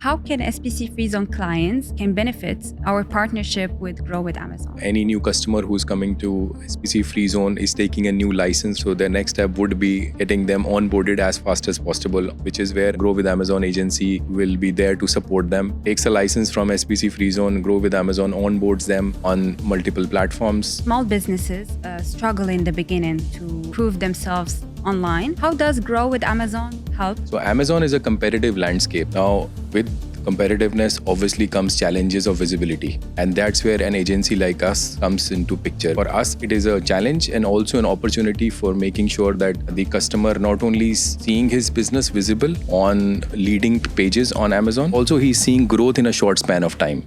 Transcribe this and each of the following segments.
How can SPC free zone clients can benefit our partnership with Grow with Amazon? Any new customer who's coming to SPC Free Zone is taking a new license. So the next step would be getting them onboarded as fast as possible, which is where Grow with Amazon agency will be there to support them. Takes a license from SPC Free Zone, Grow with Amazon onboards them on multiple platforms. Small businesses struggle in the beginning to prove themselves online. How does Grow with Amazon help? So Amazon is a competitive landscape. Now, with competitiveness obviously comes challenges of visibility, and that's where an agency like us comes into picture. For us, it is a challenge and also an opportunity for making sure that the customer not only is seeing his business visible on leading pages on Amazon, also he's seeing growth in a short span of time.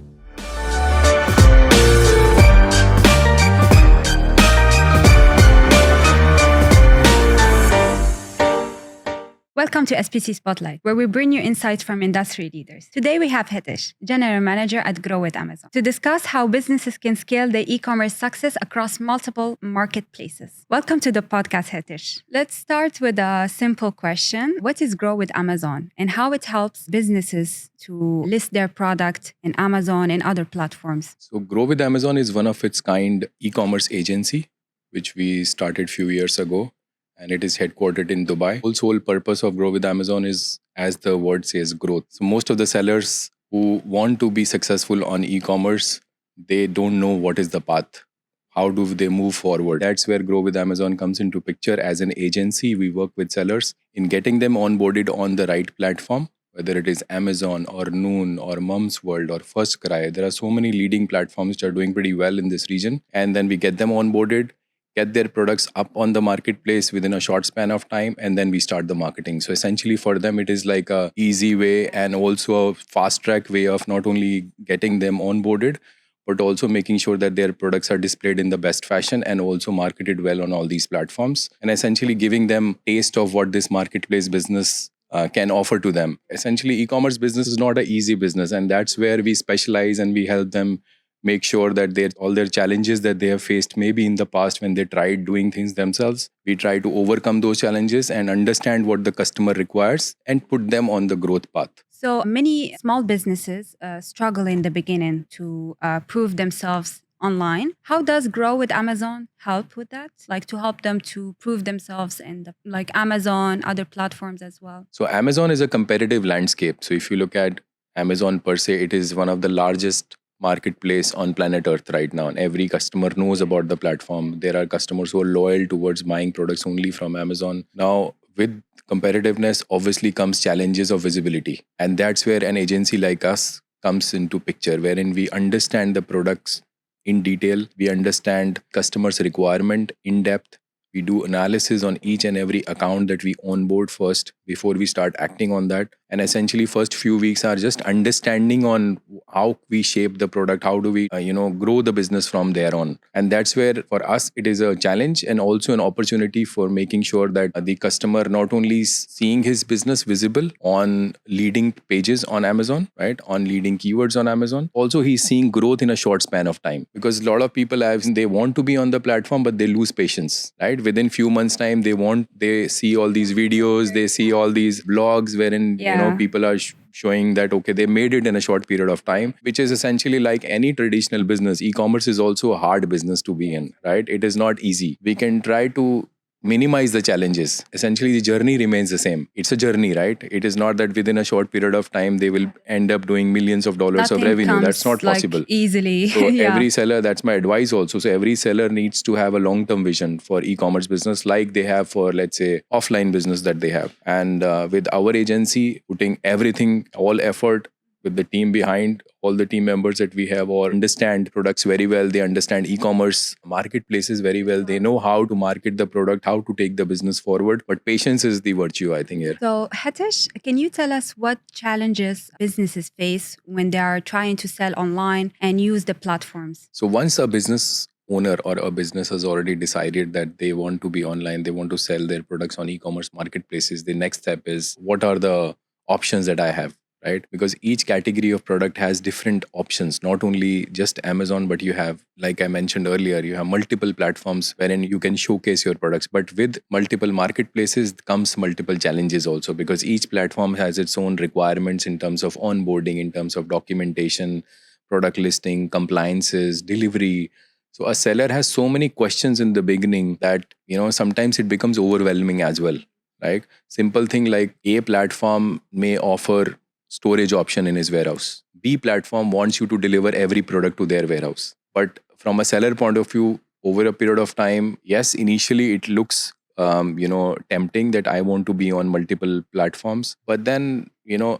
Welcome to SPC Spotlight, where we bring you insights from industry leaders. Today we have Hitesh, General Manager at Grow with Amazon, to discuss how businesses can scale their e-commerce success across multiple marketplaces. Welcome to the podcast, Hitesh. Let's start with a simple question. What is Grow with Amazon and how it helps businesses to list their product in Amazon and other platforms? So Grow with Amazon is one of its kind e-commerce agency, which we started a few years ago. And it is headquartered in Dubai. The sole purpose of Grow with Amazon is, as the word says, growth. So most of the sellers who want to be successful on e-commerce, they don't know what is the path. How do they move forward? That's where Grow with Amazon comes into picture. As an agency, we work with sellers in getting them onboarded on the right platform, whether it is Amazon or Noon or Mum's World or First Cry. There are so many leading platforms which are doing pretty well in this region. And then we get them onboarded, get their products up on the marketplace within a short span of time, and then we start the marketing. So essentially for them, it is like a easy way and also a fast track way of not only getting them onboarded, but also making sure that their products are displayed in the best fashion and also marketed well on all these platforms, and essentially giving them taste of what this marketplace business can offer to them. Essentially, e-commerce business is not an easy business, and that's where we specialize and we help them make sure that all their challenges that they have faced maybe in the past when they tried doing things themselves, we try to overcome those challenges and understand what the customer requires and put them on the growth path. So many small businesses struggle in the beginning to prove themselves online. How does Grow with Amazon help with that? Like to help them to prove themselves in like Amazon, other platforms as well? So Amazon is a competitive landscape. So if you look at Amazon per se, it is one of the largest marketplace on planet Earth right now, and every customer knows about the platform. There are customers who are loyal towards buying products only from Amazon. Now, with competitiveness obviously comes challenges of visibility, and that's where an agency like us comes into picture, wherein we understand the products in detail, we understand customers' requirement in depth. We do analysis on each and every account that we onboard first before we start acting on that. And essentially, first few weeks are just understanding on how we shape the product, how do we, grow the business from there on. And that's where for us, it is a challenge and also an opportunity for making sure that the customer not only is seeing his business visible on leading pages on Amazon, right, on leading keywords on Amazon, also he's seeing growth in a short span of time. Because a lot of people they want to be on the platform, but they lose patience, right? Within few months time, they see all these videos, they see all these blogs wherein people are showing that okay, they made it in a short period of time, which is essentially like any traditional business. E-commerce is also a hard business to be in, right? It is not easy. We can try to minimize the challenges. Essentially, the journey remains the same. It's a journey, right? It is not that within a short period of time they will end up doing millions of dollars of revenue. That's not possible. Easily. So every seller, that's my advice also. So every seller needs to have a long-term vision for e-commerce business, like they have for, let's say, offline business that they have. And with our agency, putting everything, all effort, with the team behind, all the team members that we have all understand products very well. They understand e-commerce marketplaces very well. They know how to market the product, how to take the business forward. But patience is the virtue, I think, here. So, Hitesh, can you tell us what challenges businesses face when they are trying to sell online and use the platforms? So once a business owner or a business has already decided that they want to be online, they want to sell their products on e-commerce marketplaces, the next step is, what are the options that I have? right? Because each category of product has different options, not only just Amazon, but you have, like I mentioned earlier, you have multiple platforms wherein you can showcase your products. But with multiple marketplaces comes multiple challenges also, because each platform has its own requirements in terms of onboarding, in terms of documentation, product listing, compliances, delivery. So a seller has so many questions in the beginning that, sometimes it becomes overwhelming as well. Like simple thing like A platform may offer storage option in his warehouse. B platform wants you to deliver every product to their warehouse. But from a seller point of view, over a period of time, yes, initially it looks tempting that I want to be on multiple platforms. But then,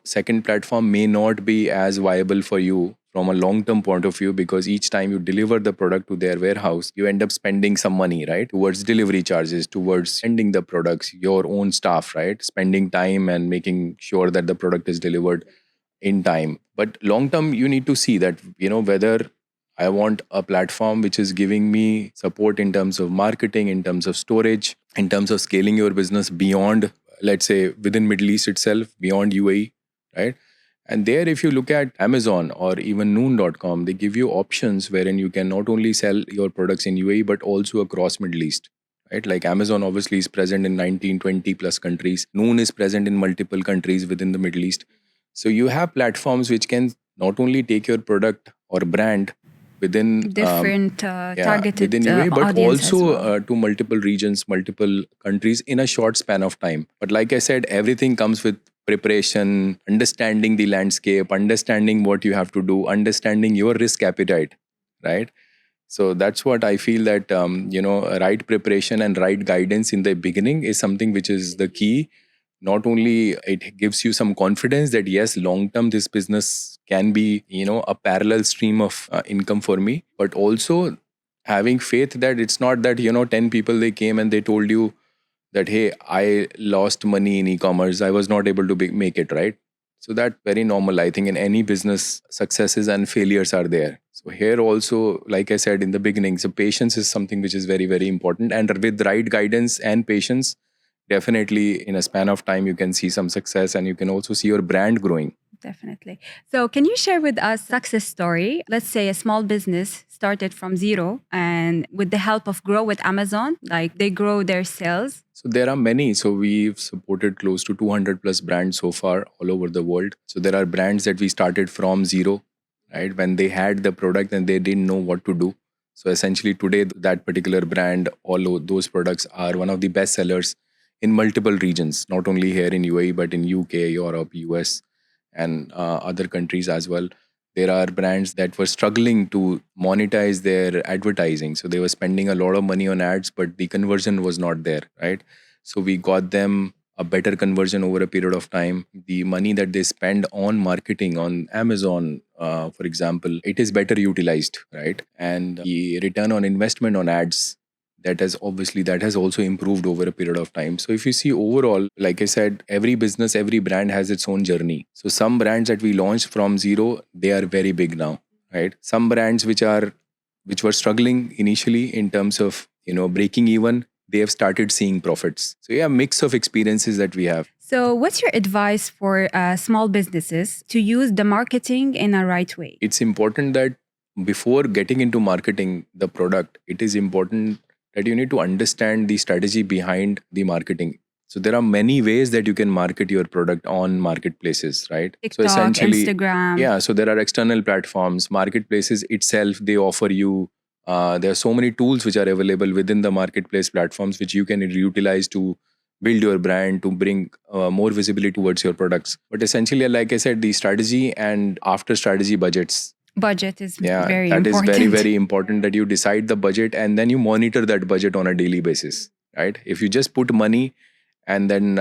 second platform may not be as viable for you from a long term point of view, because each time you deliver the product to their warehouse, you end up spending some money, right? Towards delivery charges, towards sending the products, your own staff, right? Spending time and making sure that the product is delivered in time. But long term, you need to see that, whether I want a platform which is giving me support in terms of marketing, in terms of storage, in terms of scaling your business beyond, let's say, within Middle East itself, beyond UAE, right? And there, if you look at Amazon or even noon.com, they give you options wherein you can not only sell your products in UAE, but also across Middle East. Right? Like Amazon obviously is present in 19, 20 plus countries. Noon is present in multiple countries within the Middle East. So you have platforms which can not only take your product or brand within Different targeted within UAE, but audience as also well. to multiple regions, multiple countries in a short span of time. But like I said, everything comes with preparation, understanding the landscape, understanding what you have to do, understanding your risk appetite, right? So that's what I feel that right preparation and right guidance in the beginning is something which is the key. Not only it gives you some confidence that yes, long term this business can be a parallel stream of income for me, but also having faith that it's not that 10 people they came and they told you that, hey, I lost money in e-commerce, I was not able to make it, right? So that very normal. I think in any business, successes and failures are there. So here also, like I said in the beginning, so patience is something which is very, very important. And with right guidance and patience, definitely in a span of time, you can see some success and you can also see your brand growing. Definitely. So, can you share with us success story? Let's say a small business started from zero, and with the help of Grow with Amazon, like they grow their sales. So there are many. So we've supported close to 200 plus brands so far all over the world. So there are brands that we started from zero, right? When they had the product and they didn't know what to do. So essentially today, that particular brand, all of those products are one of the best sellers in multiple regions, not only here in UAE, but in UK, Europe, US, and other countries as well. There are brands that were struggling to monetize their advertising. So they were spending a lot of money on ads, but the conversion was not there, right? So we got them a better conversion over a period of time. The money that they spend on marketing on Amazon, for example, it is better utilized, right? And the return on investment on ads, that has also improved over a period of time. So if you see overall, like I said, every business, every brand has its own journey. So some brands that we launched from zero, they are very big now, right? Some brands which were struggling initially in terms of breaking even, they have started seeing profits. So yeah, mix of experiences that we have. So, what's your advice for small businesses to use the marketing in a right way? It's important that before getting into marketing the product, it is important that you need to understand the strategy behind the marketing. So there are many ways that you can market your product on marketplaces, right? So TikTok, Instagram. yeah, so there are external platforms, marketplaces itself, they offer you, there are so many tools which are available within the marketplace platforms which you can utilize to build your brand, to bring more visibility towards your products. But essentially, like I said, the strategy and after strategy budgets. Budget is Yeah, very that is important. very, very important that you decide the budget and then you monitor that budget on a daily basis, right? If you just put money and then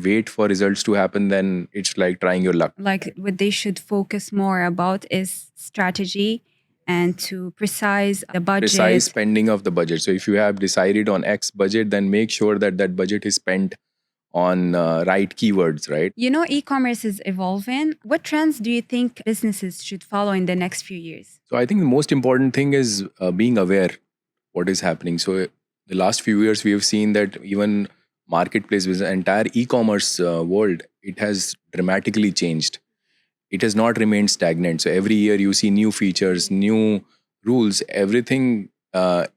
wait for results to happen, then it's like trying your luck. Like what they should focus more about is strategy and to precise the budget. Precise spending of the budget. So if you have decided on X budget, then make sure that that budget is spent on right keywords, right? You know, e-commerce is evolving. What trends do you think businesses should follow in the next few years? So I think the most important thing is being aware what is happening. So the last few years we have seen that even marketplace business, entire e-commerce world, it has dramatically changed. it has not remained stagnant. So every year you see new features, new rules, everything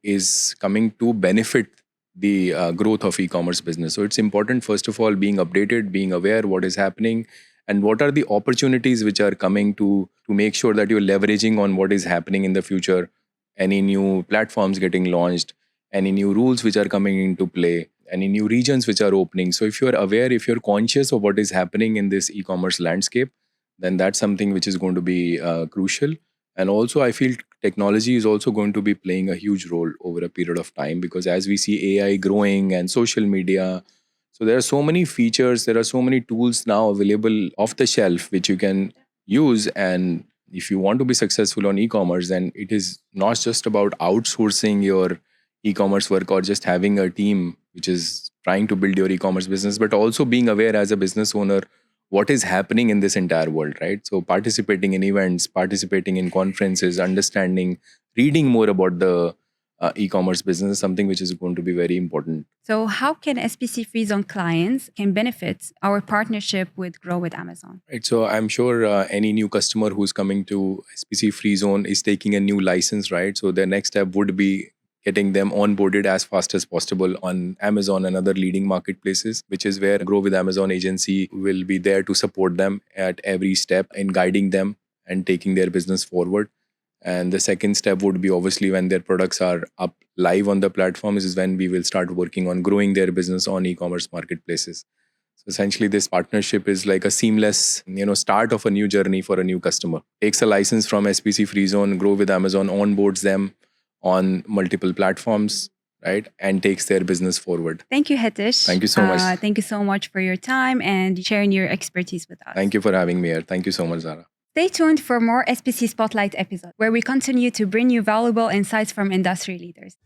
is coming to benefit the growth of e-commerce business. So it's important, first of all, being updated, being aware what is happening, and what are the opportunities which are coming to make sure that you're leveraging on what is happening in the future, any new platforms getting launched, any new rules which are coming into play, any new regions which are opening. So if you're aware, if you're conscious of what is happening in this e-commerce landscape, then that's something which is going to be crucial. And also, I feel technology is also going to be playing a huge role over a period of time, because as we see AI growing and social media, so there are so many features, there are so many tools now available off the shelf which you can use. And if you want to be successful on e-commerce, then it is not just about outsourcing your e-commerce work or just having a team which is trying to build your e-commerce business, but also being aware as a business owner what is happening in this entire world, right? So participating in events, participating in conferences, understanding, reading more about the e-commerce business is something which is going to be very important. So, how can SPC Free Zone clients can benefit our partnership with Grow with Amazon? Right. So I'm sure any new customer who's coming to SPC Free Zone is taking a new license, right? So their next step would be getting them onboarded as fast as possible on Amazon and other leading marketplaces, which is where Grow with Amazon agency will be there to support them at every step in guiding them and taking their business forward. And the second step would be obviously when their products are up live on the platform, is when we will start working on growing their business on e-commerce marketplaces. So essentially, this partnership is like a seamless, start of a new journey for a new customer. Takes a license from SPC Free Zone, Grow with Amazon, onboards them on multiple platforms, right, and takes their business forward. Thank you, Hitesh. Thank you so much. Thank you so much for your time and sharing your expertise with us. Thank you for having me here. Thank you so much, Zara. Stay tuned for more SPC Spotlight episodes where we continue to bring you valuable insights from industry leaders.